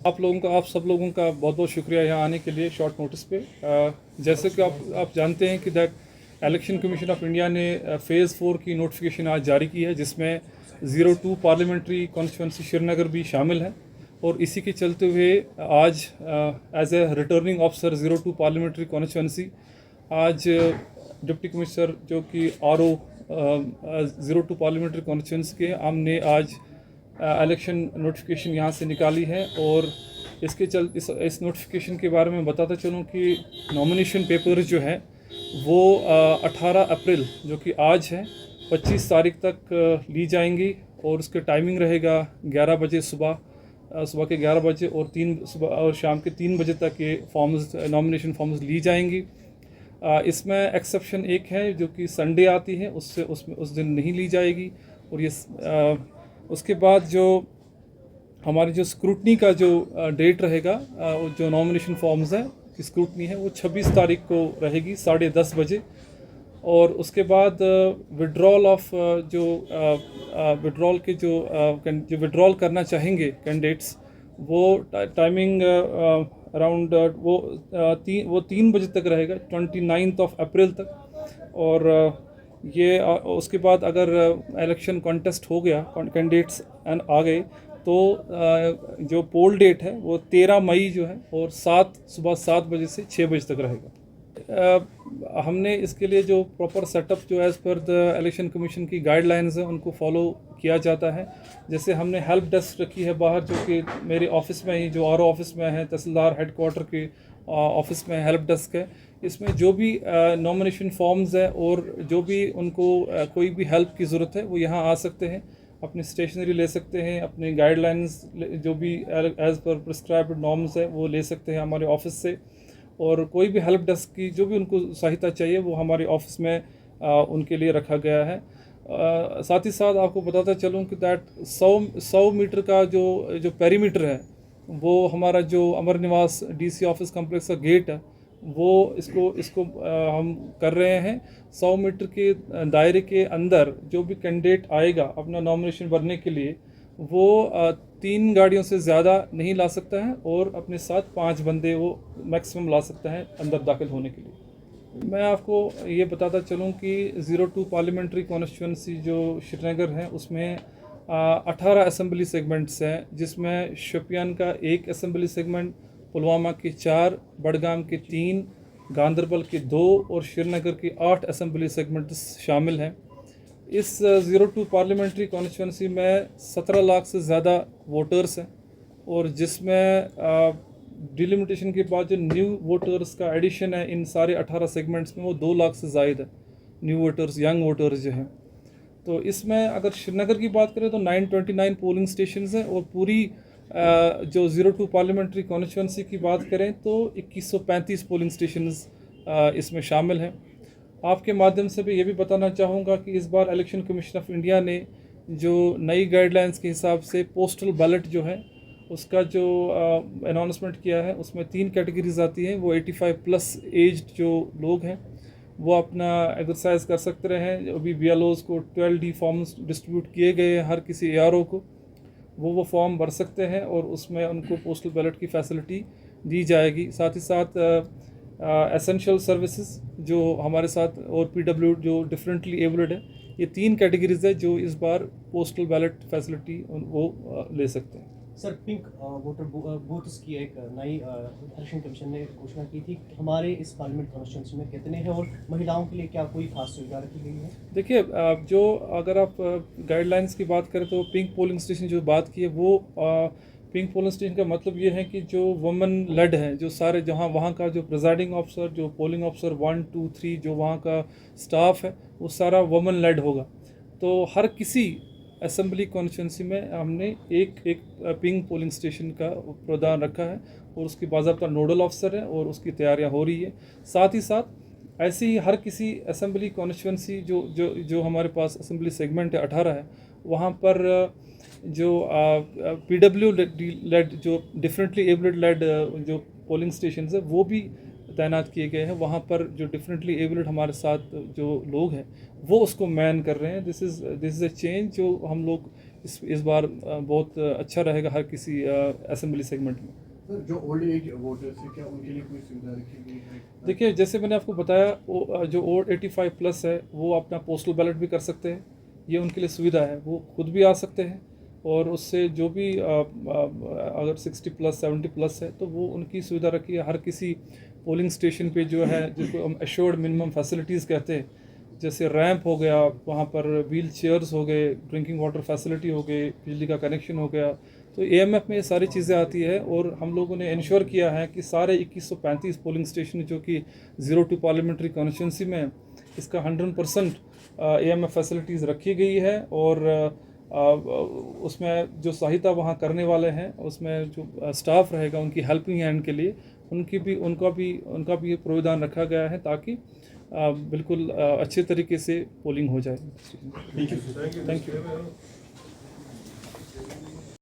आप सब लोगों का बहुत बहुत शुक्रिया यहाँ आने के लिए शॉर्ट नोटिस पे। जैसे कि आप जानते हैं कि that election commission of India ने फ़ेज़ 4 की नोटिफिकेशन आज जारी की है, जिसमें 02 पार्लियामेंट्री कॉन्स्टिट्यूंसी श्रीनगर भी शामिल है। और इसी के चलते हुए आज as a returning officer 02 parliamentary constituency आज डिप्टी कमिश्नर जो कि RO 02 पार्लियामेंट्री कॉन्स्टिट्यूंसी के हमने आज इलेक्शन नोटिफिकेशन यहाँ से निकाली है। और इसके इस नोटिफिकेशन के बारे में बताता चलूँ कि नॉमिनेशन पेपर जो है वो 18 अप्रैल जो कि आज है 25 तारीख तक ली जाएंगी। और उसका टाइमिंग रहेगा 11 बजे सुबह के 11 बजे और 3 सुबह और शाम के 3 बजे तक ये फॉर्म्स नॉमिनेशन फॉर्म्स ली जाएंगी। इसमें एक्सेप्शन एक है जो कि संडे आती है, उस दिन नहीं ली जाएगी। और ये उसके बाद जो हमारी जो स्क्रूटनी का जो डेट रहेगा, जो नॉमिनेशन फॉर्म्स हैं की स्क्रूटनी है वो 26 तारीख को रहेगी 10:30 बजे। और उसके बाद विड्रॉल ऑफ जो विड्रॉल के जो विड्रॉल करना चाहेंगे कैंडिडेट्स, वो टाइमिंग अराउंड वो 3 बजे तक रहेगा 29 अप्रैल तक। और ये उसके बाद अगर इलेक्शन कॉन्टेस्ट हो गया, कैंडिडेट्स आ गए, तो जो पोल डेट है वो 13 मई जो है और सुबह 7 बजे से 6 बजे तक रहेगा। हमने इसके लिए जो प्रॉपर सेटअप जो as per the election commission की गाइडलाइंस है उनको फॉलो किया जाता है। जैसे हमने हेल्प डेस्क रखी है बाहर, जो कि मेरे ऑफिस में ही जो RO ऑफिस में है, तहसीलदार हेडक्वार्टर के ऑफिस में हेल्प डेस्क है। इसमें जो भी नॉमिनेशन फॉर्म्स है और जो भी उनको कोई भी हेल्प की ज़रूरत है वो यहाँ आ सकते हैं, अपनी स्टेशनरी ले सकते हैं, अपनी गाइडलाइंस जो भी एज़ पर प्रिस्क्राइब्ड नॉर्म्स है वो ले सकते हैं हमारे ऑफिस से। और कोई भी हेल्प डेस्क की जो भी उनको सहायता चाहिए वो हमारे ऑफिस में उनके लिए रखा गया है। साथ ही साथ आपको बताता चलूँ कि दैट 100 मीटर का जो पेरीमीटर है वो हमारा जो अमर निवास DC ऑफिस कम्प्लेक्स का गेट है वो इसको हम कर रहे हैं। 100 मीटर के दायरे के अंदर जो भी कैंडिडेट आएगा अपना नॉमिनेशन भरने के लिए, वो 3 गाड़ियों से ज़्यादा नहीं ला सकता है और अपने साथ 5 बंदे वो मैक्सिमम ला सकता है अंदर दाखिल होने के लिए। मैं आपको ये बताता चलूँ कि 02 पार्लियामेंट्री कॉन्स्टिट्यूंसी जो श्रीनगर है उसमें 18 असेंबली सेगमेंट्स हैं, जिसमें शोपियान का 1 असेंबली सेगमेंट, पुलवामा के 4, बडगाम के 3, गांदरबल के 2 और श्रीनगर के 8 असेंबली सेगमेंट्स शामिल हैं। इस 02 पार्लियामेंट्री कॉन्स्टिट्यूंसी में 17 लाख से ज़्यादा वोटर्स हैं और जिसमें डिलिमिटेशन के बाद जो न्यू वोटर्स का एडिशन है इन सारे 18 सेगमेंट्स में वो 2 लाख से ज़ायद है न्यू वोटर्स, यंग वोटर्स जो हैं। तो इसमें अगर श्रीनगर की बात करें तो 929 पोलिंग स्टेशंस हैं और पूरी जो 02 पार्लियामेंट्री कॉन्स्टिट्यूंसी की बात करें तो 2135 पोलिंग स्टेशंस इसमें शामिल हैं। आपके माध्यम से भी ये भी बताना चाहूँगा कि इस बार इलेक्शन कमीशन ऑफ इंडिया ने जो नई गाइडलाइंस के हिसाब से पोस्टल बैलेट जो है उसका जो अनाउंसमेंट किया है, उसमें 3 कैटेगरीज आती हैं। वो 85+ एज्ड जो लोग हैं वो अपना एक्सरसाइज कर सकते रहे हैं। अभी BLOs को 12D फॉर्म्स डिस्ट्रीब्यूट किए गए हैं हर किसी ARO को, वो फॉर्म भर सकते हैं और उसमें उनको पोस्टल बैलेट की फैसिलिटी दी जाएगी। साथ ही साथ एसेंशियल सर्विसेज जो हमारे साथ और PW जो डिफरेंटली एबल्ड है, ये 3 कैटेगरीज है जो इस बार पोस्टल बैलेट फैसिलिटी वो ले सकते हैं। सर, पिंक वोटर बूथ्स की एक नई इलेक्शन कमीशन ने घोषणा की थी। हमारे इस पार्लियामेंट कॉन्स्टिट्यूंसी में कितने हैं और महिलाओं के लिए क्या कोई खास सुविधा रखी गई है? देखिए, जो अगर आप गाइडलाइंस की बात करें तो पिंक पोलिंग स्टेशन जो बात की है वो पिंक पोलिंग स्टेशन का मतलब ये है कि जो वुमेन लेड है, जो सारे जहाँ वहाँ का जो प्रिजाइडिंग ऑफिसर, जो पोलिंग ऑफिसर 1, 2, 3 जो वहाँ का स्टाफ है वो सारा वुमेन लेड होगा। तो हर किसी असेंबली कॉन्स्टिट्यूंसी में हमने एक पिंक पोलिंग स्टेशन का प्रावधान रखा है और उसकी बाज़ाब्ता नोडल ऑफिसर है और उसकी तैयारियां हो रही है। साथ ही साथ ऐसे ही हर किसी असेंबली कॉन्स्टिट्यूंसी जो हमारे पास असेंबली सेगमेंट है 18 है, वहाँ पर जो PW लेड जो डिफरेंटली एबल्ड लेड जो पोलिंग स्टेशन है वो भी तैनात किए गए हैं। वहाँ पर जो डिफरेंटली एबल्ड हमारे साथ जो लोग हैं वो उसको मैन कर रहे हैं। दिस इज़ अ चेंज जो हम लोग इस बार बहुत अच्छा रहेगा हर किसी असेंबली सेगमेंट में। सर, जो ओल्ड एज वोटर्स है, क्या उनके लिए कोई सुविधा रखी गई है? देखिए, जैसे मैंने आपको बताया, वो जो ओल्ड 85 प्लस है वो अपना पोस्टल बैलेट भी कर सकते हैं। ये उनके लिए सुविधा है, वो खुद भी आ सकते हैं और उससे जो भी अगर 60 प्लस 70 प्लस है तो वो उनकी सुविधा रखी है। हर किसी पोलिंग स्टेशन पे जो है, जिसको हम एश्योर्ड मिनिमम फैसिलिटीज़ कहते हैं, जैसे रैंप हो गया, वहाँ पर व्हील चेयर्स हो गए, ड्रिंकिंग वाटर फैसिलिटी हो गई, बिजली का कनेक्शन हो गया, तो एएमएफ में ये सारी चीज़ें आती है। और हम लोगों ने इंश्योर किया है कि सारे 2135 पोलिंग स्टेशन जो कि 02 पार्लियामेंट्री कॉन्स्टिट्यूंसी में, इसका 100% एएमएफ फैसिलिटीज़ रखी गई है। और उसमें जो सहायता वहाँ करने वाले हैं, उसमें जो स्टाफ रहेगा उनकी हेल्पिंग हैंड के लिए उनका भी प्रावधान रखा गया है, ताकि बिल्कुल अच्छे तरीके से पोलिंग हो जाए। Thank you. Thank you.